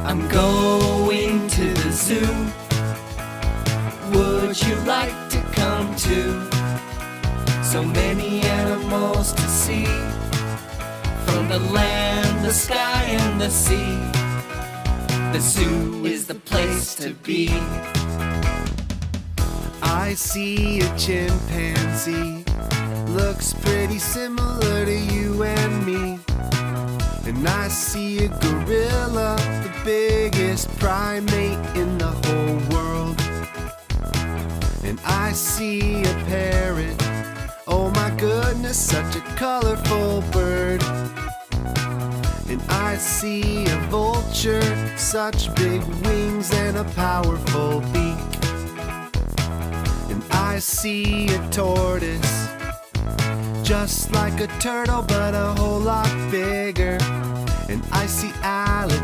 I'm going to the zoo. Would you like to come too? So many animals to see, from the land, the sky, and the sea. The zoo is the place to be. I see a chimpanzee, looks pretty similar to you and me. And I see a gorilla, the biggest primate in the whole world. And I see a parrot, oh my goodness, such a colorful bird. And I see a vulture, such big wings and a powerful beak. And I see a tortoise, just like a turtle but a whole lot bigger. And I see alligators